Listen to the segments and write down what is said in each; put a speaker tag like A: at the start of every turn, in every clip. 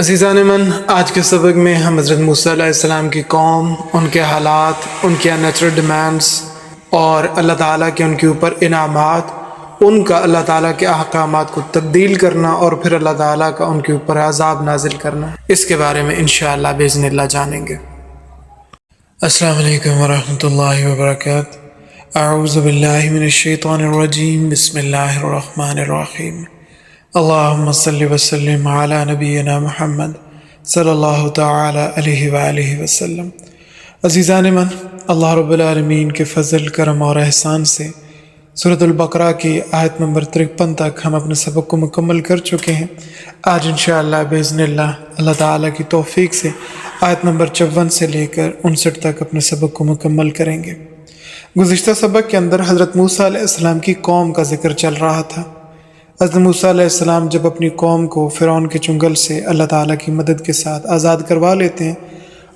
A: عزیزان من، آج کے سبق میں ہم حضرت موسیٰ علیہ السلام کی قوم، ان کے حالات، ان کے نیچرل ڈیمانڈس اور اللہ تعالیٰ کے ان کے اوپر انعامات، ان کا اللہ تعالیٰ کے احکامات کو تبدیل کرنا اور پھر اللہ تعالیٰ کا ان کے اوپر عذاب نازل کرنا، اس کے بارے میں انشاءاللہ باذن اللہ جانیں گے۔ السلام علیکم ورحمۃ اللہ وبرکاتہ۔ اعوذ باللہ من الشیطان الرجیم، بسم اللہ الرحمن الرحیم۔ اللہم صلی وسلم علی نبینا محمد صلی اللہ تعالی علیہ وآلہ وسلم۔ عزیزان من، اللہ رب العالمین کے فضل، کرم اور احسان سے سورۃ البقرہ کی آیت نمبر 53 تک ہم اپنے سبق کو مکمل کر چکے ہیں۔ آج انشاءاللہ باذن اللہ تعالیٰ کی توفیق سے آیت نمبر 54 سے لے کر 59 تک اپنے سبق کو مکمل کریں گے۔ گزشتہ سبق کے اندر حضرت موسیٰ علیہ السلام کی قوم کا ذکر چل رہا تھا۔ حضرت موسیٰ علیہ السلام جب اپنی قوم کو فرعون کے چنگل سے اللہ تعالیٰ کی مدد کے ساتھ آزاد کروا لیتے ہیں،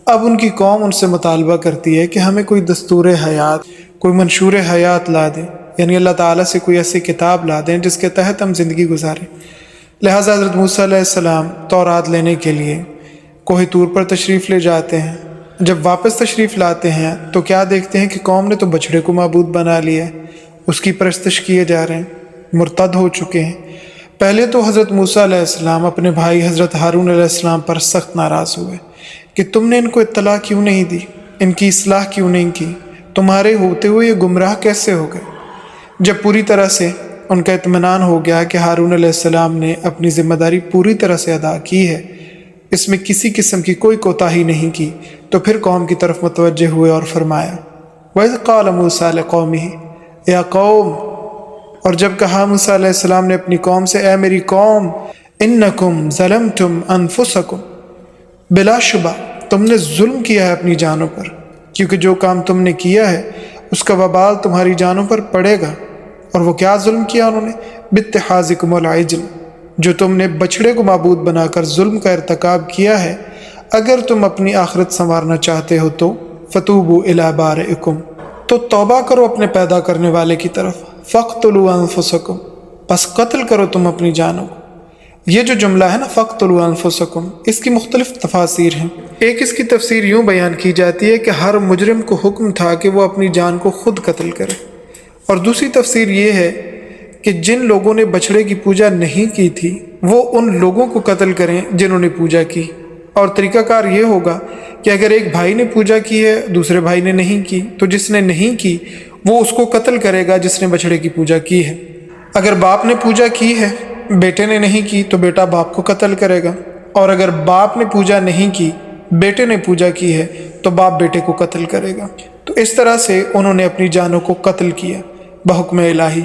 A: اب ان کی قوم ان سے مطالبہ کرتی ہے کہ ہمیں کوئی دستور حیات، کوئی منشور حیات لا دیں، یعنی اللہ تعالیٰ سے کوئی ایسی کتاب لا دیں جس کے تحت ہم زندگی گزاریں۔ لہٰذا حضرت موسیٰ علیہ السلام تورات لینے کے لیے کوہ طور پر تشریف لے جاتے ہیں۔ جب واپس تشریف لاتے ہیں تو کیا دیکھتے ہیں کہ قوم نے تو بچھڑے کو معبود بنا لیا ہے، اس کی پرستش کیے جا رہے ہیں، مرتد ہو چکے ہیں۔ پہلے تو حضرت موسیٰ علیہ السلام اپنے بھائی حضرت ہارون علیہ السلام پر سخت ناراض ہوئے کہ تم نے ان کو اطلاع کیوں نہیں دی، ان کی اصلاح کیوں نہیں کی، تمہارے ہوتے ہوئے یہ گمراہ کیسے ہو گئے۔ جب پوری طرح سے ان کا اطمینان ہو گیا کہ ہارون علیہ السلام نے اپنی ذمہ داری پوری طرح سے ادا کی ہے، اس میں کسی قسم کی کوئی کوتاہی نہیں کی، تو پھر قوم کی طرف متوجہ ہوئے اور فرمایا وَإِذْ قَالَ مُوسَىٰ لِقَوْمِهِ یا قوم، اور جب کہا موسیٰ علیہ السلام نے اپنی قوم سے، اے میری قوم، انکم ظلمتم انفسکم، بلا شبہ تم نے ظلم کیا ہے اپنی جانوں پر، کیونکہ جو کام تم نے کیا ہے اس کا وبال تمہاری جانوں پر پڑے گا۔ اور وہ کیا ظلم کیا انہوں نے؟ باتخاذکم العجل، جو تم نے بچھڑے کو معبود بنا کر ظلم کا ارتکاب کیا ہے۔ اگر تم اپنی آخرت سنوارنا چاہتے ہو تو فتوبوا الی بارئکم، تو توبہ کرو اپنے پیدا کرنے والے کی طرف، فاقتلوا انفسکم، پس قتل کرو تم اپنی جانوں کو۔ یہ جو جملہ ہے نا فاقتلوا انفسکم، اس کی مختلف تفاسیر ہیں۔ ایک اس کی تفسیر یوں بیان کی جاتی ہے کہ ہر مجرم کو حکم تھا کہ وہ اپنی جان کو خود قتل کرے، اور دوسری تفسیر یہ ہے کہ جن لوگوں نے بچھڑے کی پوجا نہیں کی تھی وہ ان لوگوں کو قتل کریں جنہوں نے پوجا کی، اور طریقہ کار یہ ہوگا کہ اگر ایک بھائی نے پوجا کی ہے دوسرے بھائی نے نہیں کی، تو جس نے نہیں کی وہ اس کو قتل کرے گا جس نے بچھڑے کی پوجا کی ہے۔ اگر باپ نے پوجا کی ہے بیٹے نے نہیں کی تو بیٹا باپ کو قتل کرے گا، اور اگر باپ نے پوجا نہیں کی بیٹے نے پوجا کی ہے تو باپ بیٹے کو قتل کرے گا۔ تو اس طرح سے انہوں نے اپنی جانوں کو قتل کیا بحکم الہی۔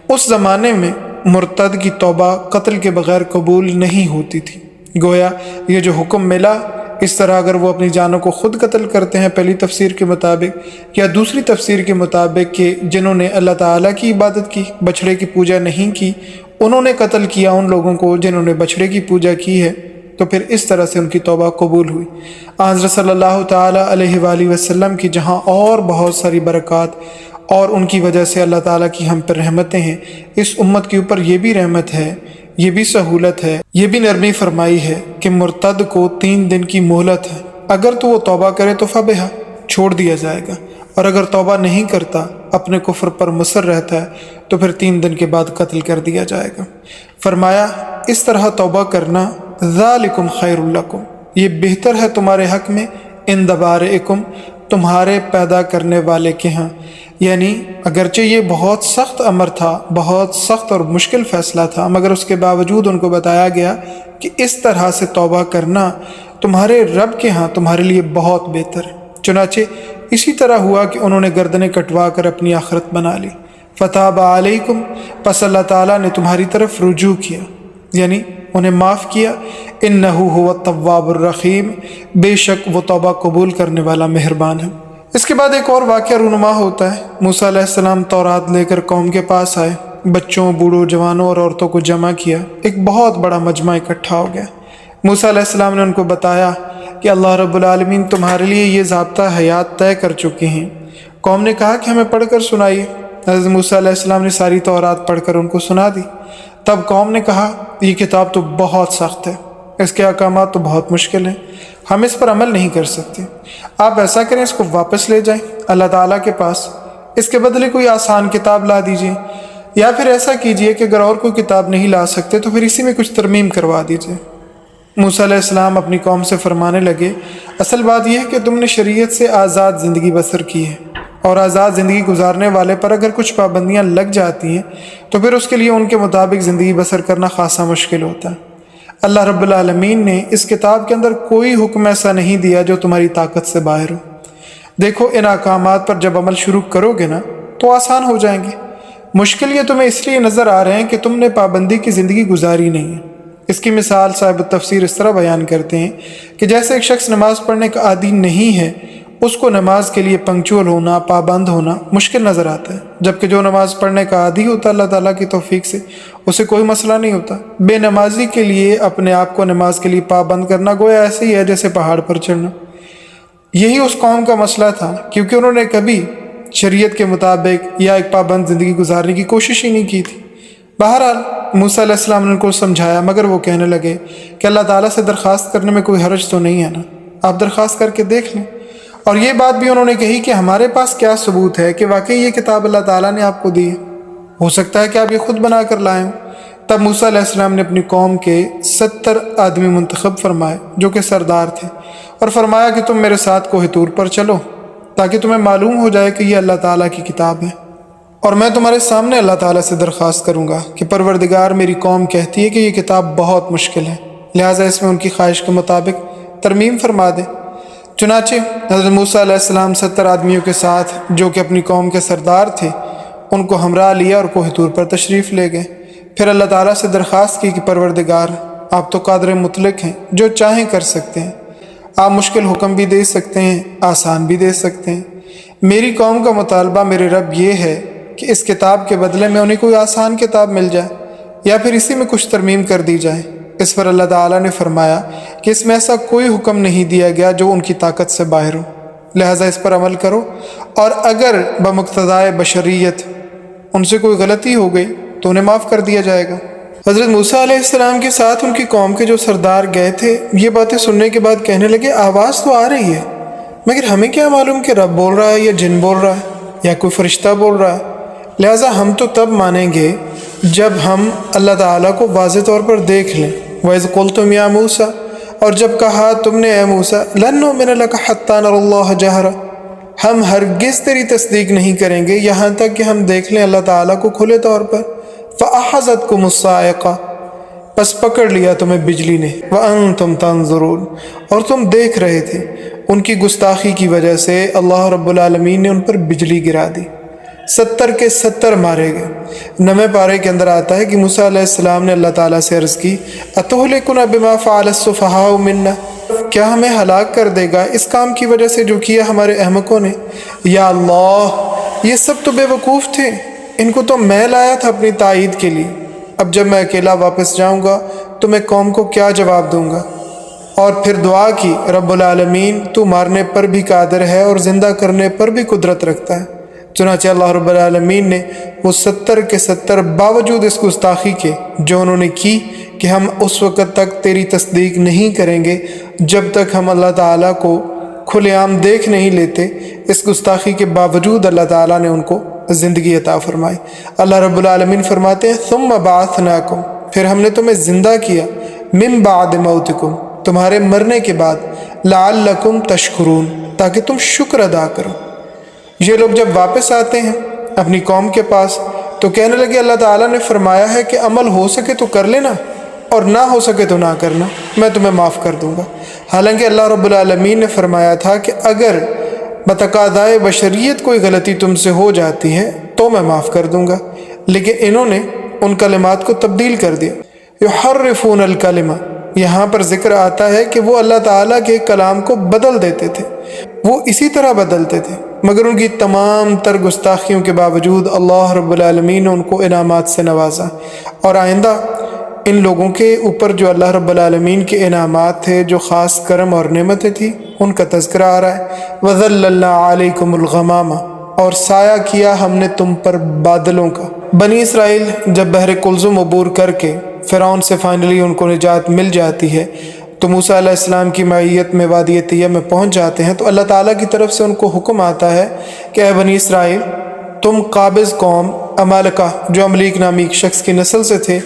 A: اس زمانے میں مرتد کی توبہ قتل کے بغیر قبول نہیں ہوتی تھی، گویا یہ جو حکم ملا، اس طرح اگر وہ اپنی جانوں کو خود قتل کرتے ہیں پہلی تفسیر کے مطابق، یا دوسری تفسیر کے مطابق کہ جنہوں نے اللہ تعالیٰ کی عبادت کی، بچھڑے کی پوجا نہیں کی، انہوں نے قتل کیا ان لوگوں کو جنہوں نے بچھڑے کی پوجا کی ہے، تو پھر اس طرح سے ان کی توبہ قبول ہوئی۔ حضرت صلی اللہ تعالیٰ علیہ وآلہ وسلم کی جہاں اور بہت ساری برکات اور ان کی وجہ سے اللہ تعالیٰ کی ہم پر رحمتیں ہیں، اس امت کے اوپر یہ بھی رحمت ہے، یہ بھی سہولت ہے، یہ بھی نرمی فرمائی ہے کہ مرتد کو 3 دن کی مہلت ہے، اگر تو وہ توبہ کرے تو فبہا، چھوڑ دیا جائے گا، اور اگر توبہ نہیں کرتا، اپنے کفر پر مصر رہتا ہے، تو پھر 3 دن کے بعد قتل کر دیا جائے گا۔ فرمایا اس طرح توبہ کرنا ذالکم خیر لکم، یہ بہتر ہے تمہارے حق میں، عند بارئکم، تمہارے پیدا کرنے والے کے ہاں۔ یعنی اگرچہ یہ بہت سخت امر تھا، بہت سخت اور مشکل فیصلہ تھا، مگر اس کے باوجود ان کو بتایا گیا کہ اس طرح سے توبہ کرنا تمہارے رب کے ہاں تمہارے لیے بہت بہتر ہے۔ چنانچہ اسی طرح ہوا کہ انہوں نے گردنیں کٹوا کر اپنی آخرت بنا لی۔ فتاب علیکم، پس اللہ تعالیٰ نے تمہاری طرف رجوع کیا، یعنی انہیں معاف کیا۔ انہ هو التواب الرحیم، بے شک وہ توبہ قبول کرنے والا مہربان ہے۔ اس کے بعد ایک اور واقعہ رونما ہوتا ہے۔ موسیٰ علیہ السلام تورات لے کر قوم کے پاس آئے، بچوں، بوڑھوں، جوانوں اور عورتوں کو جمع کیا، ایک بہت بڑا مجمع اکٹھا ہو گیا۔ موسیٰ علیہ السلام نے ان کو بتایا کہ اللہ رب العالمین تمہارے لیے یہ ضابطہ حیات طے کر چکے ہیں۔ قوم نے کہا کہ ہمیں پڑھ کر سنائیے۔ حضرت موسیٰ علیہ السلام نے ساری تورات پڑھ کر ان کو سنا دی۔ تب قوم نے کہا یہ کتاب تو بہت سخت ہے، اس کے احکامات تو بہت مشکل ہیں، ہم اس پر عمل نہیں کر سکتے۔ آپ ایسا کریں، اس کو واپس لے جائیں اللہ تعالیٰ کے پاس، اس کے بدلے کوئی آسان کتاب لا دیجیے، یا پھر ایسا کیجیے کہ اگر اور کوئی کتاب نہیں لا سکتے تو پھر اسی میں کچھ ترمیم کروا دیجیے۔ موسیٰ علیہ السلام اپنی قوم سے فرمانے لگے، اصل بات یہ ہے کہ تم نے شریعت سے آزاد زندگی بسر کی ہے، اور آزاد زندگی گزارنے والے پر اگر کچھ پابندیاں لگ جاتی ہیں تو پھر اس کے لیے ان کے مطابق زندگی بسر کرنا خاصا مشکل ہوتا ہے۔ اللہ رب العالمین نے اس کتاب کے اندر کوئی حکم ایسا نہیں دیا جو تمہاری طاقت سے باہر ہو۔ دیکھو، ان احکامات پر جب عمل شروع کرو گے نا تو آسان ہو جائیں گے۔ مشکل یہ تمہیں اس لیے نظر آ رہے ہیں کہ تم نے پابندی کی زندگی گزاری نہیں ہے۔ اس کی مثال صاحب التفسیر اس طرح بیان کرتے ہیں کہ جیسے ایک شخص نماز پڑھنے کا عادی نہیں ہے، اس کو نماز کے لیے پنکچوئل ہونا، پابند ہونا مشکل نظر آتا ہے، جبکہ جو نماز پڑھنے کا عادی ہوتا ہے اللہ تعالیٰ کی توفیق سے اسے کوئی مسئلہ نہیں ہوتا۔ بے نمازی کے لیے اپنے آپ کو نماز کے لیے پابند کرنا گویا ایسے ہی ہے جیسے پہاڑ پر چڑھنا۔ یہی اس قوم کا مسئلہ تھا، کیونکہ انہوں نے کبھی شریعت کے مطابق یا ایک پابند زندگی گزارنے کی کوشش ہی نہیں کی تھی۔ بہرحال موسیٰ علیہ السلام نے ان کو سمجھایا، مگر وہ کہنے لگے کہ اللہ تعالیٰ سے درخواست کرنے میں کوئی حرج تو نہیں ہے نا، آپ درخواست کر کے دیکھ لیں۔ اور یہ بات بھی انہوں نے کہی کہ ہمارے پاس کیا ثبوت ہے کہ واقعی یہ کتاب اللہ تعالیٰ نے آپ کو دی ہے، ہو سکتا ہے کہ آپ یہ خود بنا کر لائیں ہوں۔ تب موسیٰ علیہ السلام نے اپنی قوم کے 70 آدمی منتخب فرمائے جو کہ سردار تھے، اور فرمایا کہ تم میرے ساتھ کوہ طور پر چلو تاکہ تمہیں معلوم ہو جائے کہ یہ اللہ تعالیٰ کی کتاب ہے، اور میں تمہارے سامنے اللہ تعالیٰ سے درخواست کروں گا کہ پروردگار، میری قوم کہتی ہے کہ یہ کتاب بہت مشکل ہے، لہٰذا اس میں ان کی خواہش کے مطابق ترمیم فرما دے۔ چنانچہ حضرت موسیٰ علیہ السلام 70 آدمیوں کے ساتھ جو کہ اپنی قوم کے سردار تھے ان کو ہمراہ لیا اور کوہ طور پر تشریف لے گئے۔ پھر اللہ تعالیٰ سے درخواست کی کہ پروردگار، آپ تو قادر مطلق ہیں، جو چاہیں کر سکتے ہیں، آپ مشکل حکم بھی دے سکتے ہیں، آسان بھی دے سکتے ہیں۔ میری قوم کا مطالبہ میرے رب یہ ہے کہ اس کتاب کے بدلے میں انہیں کوئی آسان کتاب مل جائے یا پھر اسی میں کچھ ترمیم کر دی جائے۔ اس پر اللہ تعالیٰ نے فرمایا کہ اس میں ایسا کوئی حکم نہیں دیا گیا جو ان کی طاقت سے باہر ہو، لہٰذا اس پر عمل کرو، اور اگر بمقتضائے بشریت ان سے کوئی غلطی ہو گئی تو انہیں معاف کر دیا جائے گا۔ حضرت موسیٰ علیہ السلام کے ساتھ ان کی قوم کے جو سردار گئے تھے یہ باتیں سننے کے بعد کہنے لگے، آواز تو آ رہی ہے، مگر ہمیں کیا معلوم کہ رب بول رہا ہے یا جن بول رہا ہے یا کوئی فرشتہ بول رہا ہے، لہٰذا ہم تو تب مانیں گے جب ہم اللہ تعالیٰ کو واضح طور پر دیکھ لیں۔ وَإِذْ قُلْتُمْ يَا مُوسَىٰ، اور جب کہا تم نے اے موسیٰ، لَن نُؤْمِنَ لَكَ حَتَّىٰ نَرَى اللَّهَ جَهْرًا، ہم ہرگز تیری تصدیق نہیں کریں گے یہاں تک کہ ہم دیکھ لیں اللہ تعالیٰ کو کھلے طور پر۔ فَأَخَذَتْكُمُ الصَّاعِقَةُ، بس پکڑ لیا تمہیں بجلی نے، وَأَنْتُمْ تَنظُرُونَ، اور تم دیکھ رہے تھے۔ ان کی گستاخی کی وجہ سے اللہ رب العالمین نے ان پر بجلی گرا دی، 70 کے 70 مارے گئے۔ 9 پارے کے اندر آتا ہے کہ موسیٰ علیہ السلام نے اللہ تعالیٰ سے عرض کی، أَتُهْلِكُنَا بِمَا فَعَلَ السُّفَهَاءُ مِنَّا، کیا ہمیں ہلاک کر دے گا اس کام کی وجہ سے جو کیا ہمارے احمقوں نے؟ یا اللہ، یہ سب تو بے وقوف تھے، ان کو تو میں لایا تھا اپنی تائید کے لیے، اب جب میں اکیلا واپس جاؤں گا تو میں قوم کو کیا جواب دوں گا؟ اور پھر دعا کی، رب العالمین تو مارنے پر بھی قادر ہے اور زندہ کرنے پر بھی قدرت رکھتا ہے۔ چنانچہ اللہ رب العالمین نے وہ 70 کے 70 باوجود اس گستاخی کے جو انہوں نے کی کہ ہم اس وقت تک تیری تصدیق نہیں کریں گے جب تک ہم اللہ تعالیٰ کو کھلے عام دیکھ نہیں لیتے، اس گستاخی کے باوجود اللہ تعالیٰ نے ان کو زندگی عطا فرمائی۔ اللہ رب العالمین فرماتے ہیں ثم بعثناکم، پھر ہم نے تمہیں زندہ کیا، من بعد موتکم، تمہارے مرنے کے بعد، لعلکم تشکرون، تاکہ تم شکر ادا کرو۔ یہ لوگ جب واپس آتے ہیں اپنی قوم کے پاس تو کہنے لگے اللہ تعالیٰ نے فرمایا ہے کہ عمل ہو سکے تو کر لینا اور نہ ہو سکے تو نہ کرنا، میں تمہیں معاف کر دوں گا۔ حالانکہ اللہ رب العالمین نے فرمایا تھا کہ اگر بتقاضائے بشریت کوئی غلطی تم سے ہو جاتی ہے تو میں معاف کر دوں گا، لیکن انہوں نے ان کلمات کو تبدیل کر دیا۔ یحرفون الکلمہ، یہاں پر ذکر آتا ہے کہ وہ اللہ تعالیٰ کے کلام کو بدل دیتے تھے، وہ اسی طرح بدلتے تھے، مگر ان کی تمام تر گستاخیوں کے باوجود اللہ رب العالمین نے ان کو انعامات سے نوازا۔ اور آئندہ ان لوگوں کے اوپر جو اللہ رب العالمین کے انعامات تھے، جو خاص کرم اور نعمتیں تھیں، ان کا تذکرہ آ رہا ہے۔ وَظَلَّلْنَا عَلَيْكُمُ الْغَمَامَ، اور سایہ کیا ہم نے تم پر بادلوں کا۔ بنی اسرائیل جب بحر کلثم عبور کر کے فرعون سے فائنلی ان کو نجات مل جاتی ہے تو موسیٰ علیہ السلام کی معیت میں وادی طیہ میں پہنچ جاتے ہیں، تو اللہ تعالیٰ کی طرف سے ان کو حکم آتا ہے کہ اے بنی اسرائیل، تم قابض قوم عمالقہ جو عملیق نامی ایک شخص کی نسل سے تھے،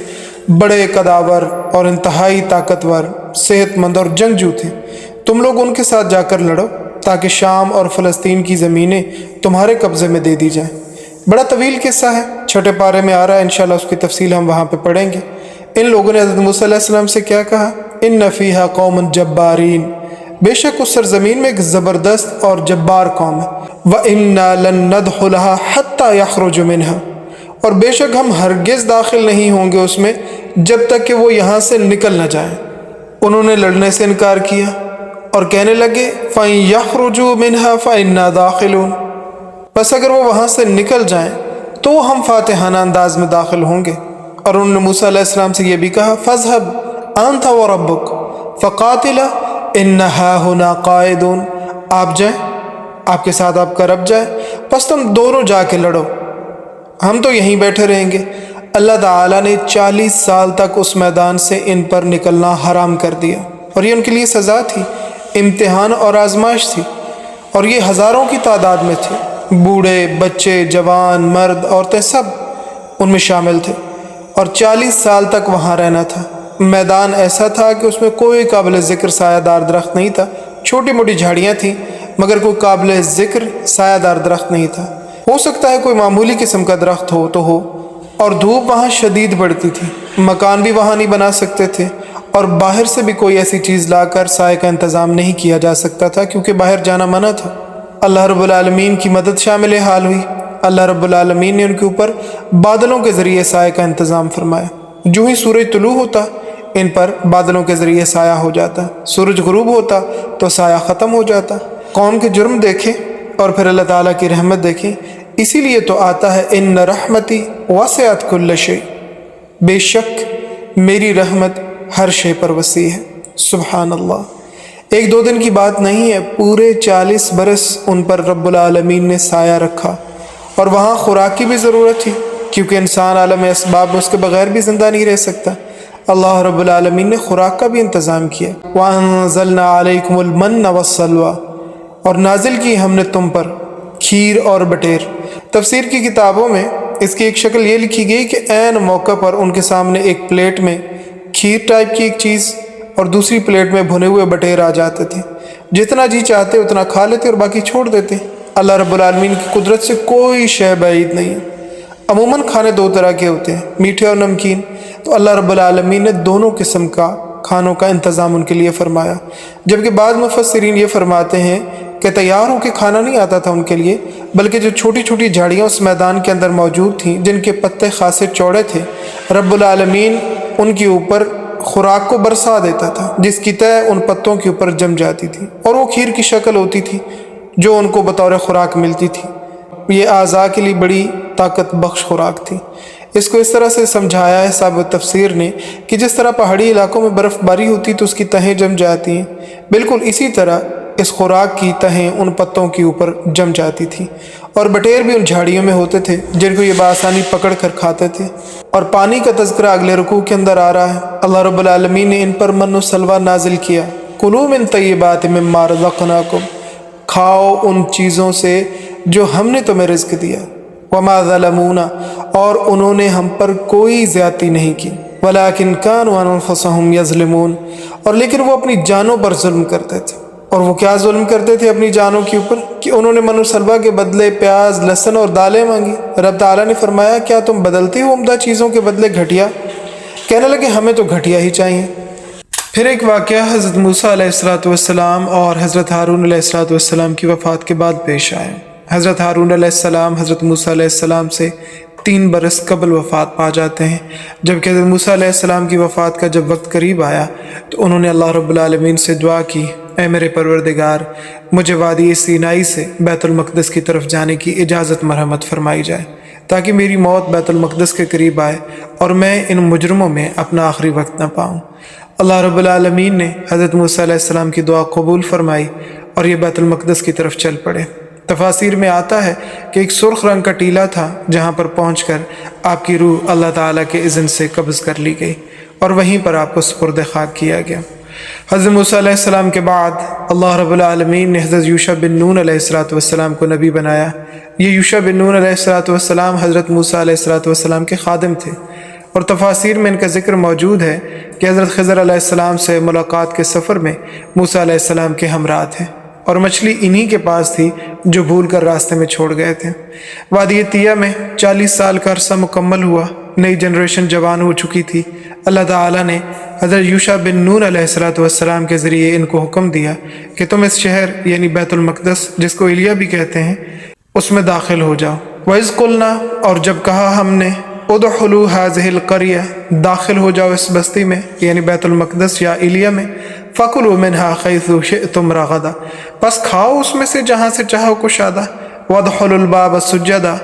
A: بڑے قداور اور انتہائی طاقتور، صحت مند اور جنگجو تھے، تم لوگ ان کے ساتھ جا کر لڑو تاکہ شام اور فلسطین کی زمینیں تمہارے قبضے میں دے دی جائیں۔ بڑا طویل قصہ ہے، چھٹے پارے میں آ رہا ہے، انشاءاللہ اس کی تفصیل ہم وہاں پہ پڑھیں گے۔ ان لوگوں نے حضرت موسیٰ علیہ السلام سے کیا کہا؟ ان فیہا قوم جبارین، بے شک اس سرزمین میں ایک زبردست اور جبار قوم ہے۔ وَإِنَّا لَن نَّدْخُلَهَا حَتَّى يَخْرُجُ مِنْهَا، اور بے شک ہم ہرگز داخل نہیں ہوں گے اس میں جب تک کہ وہ یہاں سے نکل نہ جائیں۔ انہوں نے لڑنے سے انکار کیا اور کہنے لگے فَإِن يَخْرُجُوا مِنْهَا فَإِنَّا دَاخِلُونَ، بس اگر وہ وہاں سے نکل جائیں تو ہم فاتحانہ انداز میں داخل ہوں گے۔ اور انہوں نے موسیٰ علیہ السلام سے یہ بھی کہا فَاذْهَبْ أَنْتَ وَرَبُّكَ فَقَاتِلَا إِنَّهَا هُنَا قَاعِدُونَ، آپ جائیں، آپ کے ساتھ آپ کا رب جائے، بس تم دونوں جا کے لڑو، ہم تو یہیں بیٹھے رہیں گے۔ اللہ تعالیٰ نے 40 سال تک اس میدان سے ان پر نکلنا حرام کر دیا، اور یہ ان کے لیے سزا تھی، امتحان اور آزمائش تھی، اور یہ ہزاروں کی تعداد میں تھے، بوڑھے، بچے، جوان، مرد، عورتیں سب ان میں شامل تھے، اور 40 سال تک وہاں رہنا تھا۔ میدان ایسا تھا کہ اس میں کوئی قابل ذکر سایہ دار درخت نہیں تھا، چھوٹی موٹی جھاڑیاں تھیں مگر کوئی قابل ذکر سایہ دار درخت نہیں تھا۔ ہو سکتا ہے کوئی معمولی قسم کا درخت ہو تو ہو، اور دھوپ وہاں شدید پڑتی تھی، مکان بھی وہاں نہیں بنا سکتے تھے، اور باہر سے بھی کوئی ایسی چیز لا کر سائے کا انتظام نہیں کیا جا سکتا تھا کیونکہ باہر جانا منع تھا۔ اللہ رب العالمین کی مدد شامل حال ہوئی، اللہ رب العالمین نے ان کے اوپر بادلوں کے ذریعے سائے کا انتظام فرمایا۔ جو ہی سورج طلوع ہوتا ان پر بادلوں کے ذریعے سایہ ہو جاتا، سورج غروب ہوتا تو سایہ ختم ہو جاتا۔ قوم کے جرم دیکھیں اور پھر اللہ تعالیٰ کی رحمت دیکھیں، اسی لیے تو آتا ہے ان رحمتی وسعت کل شیء، بے شک میری رحمت ہر شے پر وسیع ہے۔ سبحان اللہ، ایک دو دن کی بات نہیں ہے، پورے 40 برس ان پر رب العالمین نے سایہ رکھا، اور وہاں خوراک کی بھی ضرورت تھی کیونکہ انسان عالم اسباب میں اس کے بغیر بھی زندہ نہیں رہ سکتا۔ اللہ رب العالمین نے خوراک کا بھی انتظام کیا۔ وَأَنزَلْنَا عَلَيْكُمُ الْمَنَّ وَالسَّلْوَىٰ، اور نازل کی ہم نے تم پر کھیر اور بٹیر۔ تفسیر کی کتابوں میں اس کی ایک شکل یہ لکھی گئی کہ عین موقع پر ان کے سامنے ایک پلیٹ میں کھیر ٹائپ کی ایک چیز اور دوسری پلیٹ میں بھنے ہوئے بٹیر آ جاتے تھے، جتنا جی چاہتے اتنا کھا لیتے اور باقی چھوڑ دیتے۔ اللہ رب العالمین کی قدرت سے کوئی شے بعید نہیں ہے۔ عموماً کھانے دو طرح کے ہوتے ہیں، میٹھے اور نمکین، تو اللہ رب العالمین نے دونوں قسم کا کھانوں کا انتظام ان کے لیے فرمایا، جبکہ بعض مفسرین یہ فرماتے ہیں کہ تیار ہو کے کھانا نہیں آتا تھا ان کے لیے، بلکہ جو چھوٹی چھوٹی جھاڑیاں اس میدان کے اندر موجود تھیں جن کے پتے خاصے چوڑے تھے، رب العالمین ان کے اوپر خوراک کو برسا دیتا تھا جس کی تہ ان پتوں کے اوپر جم جاتی تھی، اور وہ کھیر کی شکل ہوتی تھی جو ان کو بطور خوراک ملتی تھی۔ یہ اعضاء کے لیے بڑی طاقت بخش خوراک تھی۔ اس کو اس طرح سے سمجھایا ہے صاحب تفسیر نے کہ جس طرح پہاڑی علاقوں میں برف باری ہوتی تو اس کی تہیں جم جاتی ہیں، بالکل اسی طرح اس خوراک کی تہیں ان پتوں کے اوپر جم جاتی تھی، اور بٹیر بھی ان جھاڑیوں میں ہوتے تھے جن کو یہ بآسانی پکڑ کر کھاتے تھے۔ اور پانی کا تذکرہ اگلے رکوع کے اندر آ رہا ہے، اللہ رب العالمین نے ان پر من و سلوہ نازل کیا، کلوا من طیبات مما رزقناکم، کھاؤ ان چیزوں سے جو ہم نے تمہیں رزق دیا، وما ظلمونا، اور انہوں نے ہم پر کوئی زیادتی نہیں کی، ولکن کانوا انفسهم یظلمون، اور لیکن وہ اپنی جانوں پر ظلم کرتے تھے۔ اور وہ کیا ظلم کرتے تھے اپنی جانوں کے اوپر؟ کہ انہوں نے من و سلوہ کے بدلے پیاز، لہسن اور دالیں مانگی۔ رب تعالیٰ نے فرمایا کیا تم بدلتے ہو عمدہ چیزوں کے بدلے گھٹیا؟ کہنے لگے ہمیں تو گھٹیا ہی چاہیے۔ پھر ایک واقعہ حضرت موسیٰ علیہ السلام اور حضرت ہارون علیہ السلام کی وفات کے بعد پیش آئے۔ حضرت ہارون علیہ السلام حضرت موسیٰ علیہ السلام سے 3 برس قبل وفات پا جاتے ہیں، جبکہ حضرت موسیٰ علیہ السلام کی وفات کا جب وقت قریب آیا تو انہوں نے اللہ رب العالمین سے دعا کی، اے میرے پروردگار، مجھے وادی سینائی سے بیت المقدس کی طرف جانے کی اجازت مرحمت فرمائی جائے تاکہ میری موت بیت المقدس کے قریب آئے اور میں ان مجرموں میں اپنا آخری وقت نہ پاؤں۔ اللہ رب العالمین نے حضرت موسیٰ علیہ السلام کی دعا قبول فرمائی اور یہ بیت المقدس کی طرف چل پڑے۔ تفاسیر میں آتا ہے کہ ایک سرخ رنگ کا ٹیلا تھا جہاں پر پہنچ کر آپ کی روح اللہ تعالیٰ کے اذن سے قبض کر لی گئی اور وہیں پر آپ کو سپرد خاک کیا گیا۔ حضرت موسیٰ علیہ السلام کے بعد اللہ رب العالمین نے حضرت یوشع بن نون علیہ السلام کو نبی بنایا۔ یہ یوشع بن نون علیہ السلام حضرت موسیٰ علیہ السلام کے خادم تھے، اور تفاسیر میں ان کا ذکر موجود ہے کہ حضرت خضر علیہ السلام سے ملاقات کے سفر میں موسیٰ علیہ السلام کے ہمراہ تھے، اور مچھلی انہی کے پاس تھی جو بھول کر راستے میں چھوڑ گئے تھے۔ وادی طیہ میں 40 سال کا عرصہ مکمل ہوا، نئی جنریشن جوان ہو چکی تھی۔ اللہ تعالیٰ نے حضرت یوشع بن نون علیہ السلام کے ذریعے ان کو حکم دیا کہ تم اس شہر یعنی بیت المقدس، جس کو ایلیا بھی کہتے ہیں، اس میں داخل ہو جاؤ۔ وَإِذْ قُلْنَا، اور جب کہا ہم نے، ادخلوا هذه القرية، داخل ہو جاؤ اس بستی میں یعنی بیت المقدس یا ایلیا میں، فَكُلُوا مِنْهَا حَيْثُ شِئْتُمْ رَغَدًا، پس کھاؤ اس میں سے جہاں سے چاہو کشادہ، وَادْخُلُوا الْبَابَ سُجَّدًا،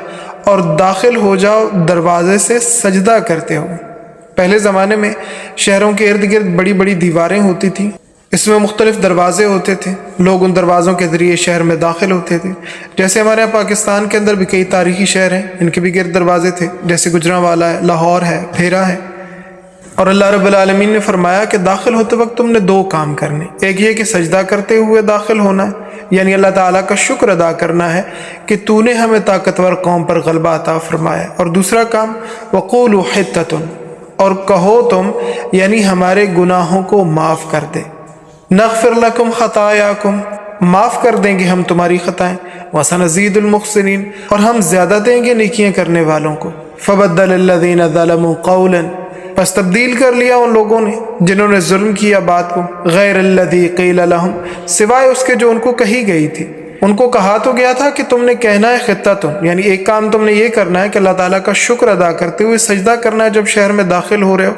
A: اور داخل ہو جاؤ دروازے سے سجدہ کرتے ہوئے۔ پہلے زمانے میں شہروں کے ارد گرد بڑی بڑی دیواریں ہوتی تھیں، اس میں مختلف دروازے ہوتے تھے، لوگ ان دروازوں کے ذریعے شہر میں داخل ہوتے تھے۔ جیسے ہمارے یہاں پاکستان کے اندر بھی کئی تاریخی شہر ہیں، ان کے بھی گرد دروازے تھے، جیسے گجرانوالا ہے، لاہور ہے، پھیرا ہے۔ اور اللہ رب العالمین نے فرمایا کہ داخل ہوتے وقت تم نے 2 کام کرنے، ایک یہ کہ سجدہ کرتے ہوئے داخل ہونا ہے، یعنی اللہ تعالیٰ کا شکر ادا کرنا ہے کہ تو نے ہمیں طاقتور قوم پر غلبہ عطا فرمایا، اور دوسرا کام وَقُولُوا حِطَّةٌ، اور کہو تم یعنی ہمارے گناہوں کو معاف کر دے، نغفر لکم خطایاکم، معاف کر دیں گے ہم تمہاری خطائیں، وسنزید المحسنین، اور ہم زیادہ دیں گے نیکیاں کرنے والوں کو۔ فبدل الذین ظلموا قولا، پس تبدیل کر لیا ان لوگوں نے جنہوں نے ظلم کیا بات کو، غیر الذی قیل لہم، سوائے اس کے جو ان کو کہی گئی تھی۔ ان کو کہا تو گیا تھا کہ تم نے کہنا ہے خطتن، یعنی ایک کام تم نے یہ کرنا ہے کہ اللہ تعالیٰ کا شکر ادا کرتے ہوئے سجدہ کرنا ہے جب شہر میں داخل ہو رہے ہو،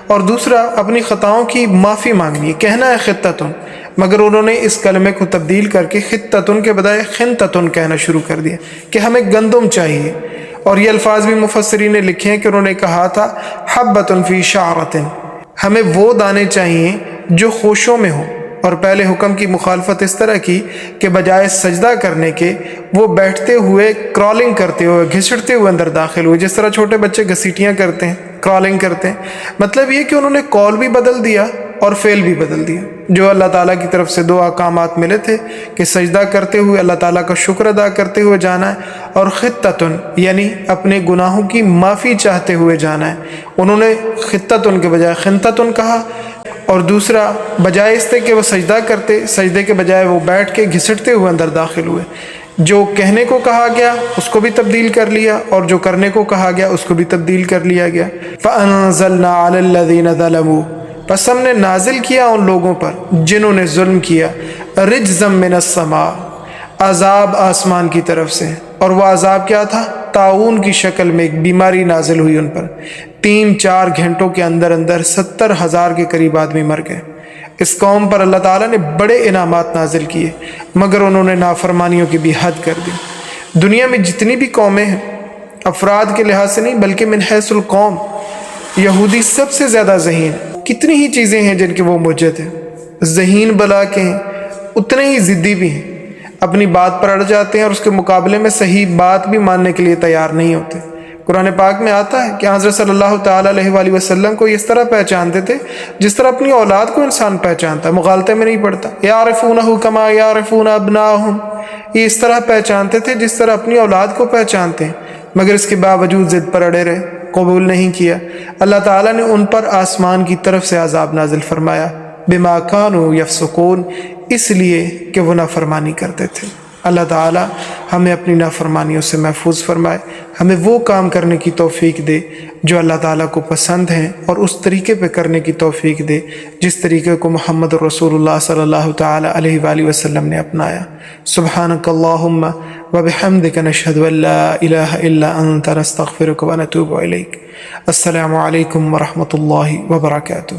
A: اور دوسرا اپنی خطاؤں کی معافی مانگنی ہے، کہنا ہے خطتن، مگر انہوں نے اس کلمے کو تبدیل کر کے خطتن کے بجائے خنتتن کہنا شروع کر دیا کہ ہمیں گندم چاہیے۔ اور یہ الفاظ بھی مفسرین نے لکھے ہیں کہ انہوں نے کہا تھا حبۃ فی شعرۃ، ہمیں وہ دانے چاہیے جو خوشوں میں ہوں۔ اور پہلے حکم کی مخالفت اس طرح کی کہ بجائے سجدہ کرنے کے وہ بیٹھتے ہوئے کرالنگ کرتے ہوئے گھسٹتے ہوئے اندر داخل ہوئے، جس طرح چھوٹے بچے گھسیٹیاں کرتے ہیں، کرالنگ کرتے ہیں۔ مطلب یہ کہ انہوں نے قول بھی بدل دیا اور فعل بھی بدل دیا۔ جو اللہ تعالیٰ کی طرف سے 2 احکامات ملے تھے کہ سجدہ کرتے ہوئے اللہ تعالیٰ کا شکر ادا کرتے ہوئے جانا ہے، اور خطتن یعنی اپنے گناہوں کی معافی چاہتے ہوئے جانا ہے، انہوں نے خطتن کے بجائے خنتتن کہا۔ اور دوسرا بجائے اس کے وہ سجدہ کرتے، سجدے کے بجائے وہ بیٹھ کے گھسٹتے ہوئے اندر داخل ہوئے۔ جو کہنے کو کہا گیا اس کو بھی تبدیل کر لیا، اور جو کرنے کو کہا گیا اس کو بھی تبدیل کر لیا گیا۔ فَأَنزَلْنَا عَلَى الَّذِينَ ظَلَمُوا، پس ہم نے نازل کیا ان لوگوں پر جنہوں نے ظلم کیا، رِجْزًا مِّنَ السَّمَاءِ، عذاب آسمان کی طرف سے۔ اور وہ عذاب کیا تھا؟ طاعون کی شکل میں ایک بیماری نازل ہوئی ان پر، 3-4 گھنٹوں کے اندر 70,000 کے قریب آدمی مر گئے۔ اس قوم پر اللہ تعالیٰ نے بڑے انعامات نازل کیے، مگر انہوں نے نافرمانیوں کی بھی حد کر دی۔ دنیا میں جتنی بھی قومیں ہیں، افراد کے لحاظ سے نہیں بلکہ من حیث القوم، یہودی سب سے زیادہ ذہین۔ کتنی ہی چیزیں ہیں جن کے وہ مجد ہیں، ذہین بلا کے ہیں، اتنے ہی ضدی بھی ہیں، اپنی بات پر اڑ جاتے ہیں اور اس کے مقابلے میں صحیح بات بھی ماننے کے لیے تیار نہیں ہوتے۔ قرآن پاک میں آتا ہے کہ حضرت صلی اللہ تعالیٰ علیہ وآلہ وسلم کو اس طرح پہچانتے تھے جس طرح اپنی اولاد کو انسان پہچانتا ہے، مغالطے میں نہیں پڑتا۔ یعرفونہ کما یعرفون ابناءہم، یہ اس طرح پہچانتے تھے جس طرح اپنی اولاد کو پہچانتے ہیں، مگر اس کے باوجود ضد پر اڑے رہے، قبول نہیں کیا۔ اللہ تعالیٰ نے ان پر آسمان کی طرف سے عذاب نازل فرمایا، بما کانوا یفسقون، اس لیے کہ وہ نافرمانی کرتے تھے۔ اللہ تعالیٰ ہمیں اپنی نافرمانیوں سے محفوظ فرمائے، ہمیں وہ کام کرنے کی توفیق دے جو اللہ تعالیٰ کو پسند ہیں، اور اس طریقے پہ کرنے کی توفیق دے جس طریقے کو محمد رسول اللہ صلی اللہ تعالیٰ علیہ وآلہ وسلم نے اپنایا۔ سبحانک اللہم وبحمدک، نشہد ان لا الہ الا انت، نستغفرک ونتوب الیک۔ السلام علیکم ورحمۃ اللہ وبرکاتہ۔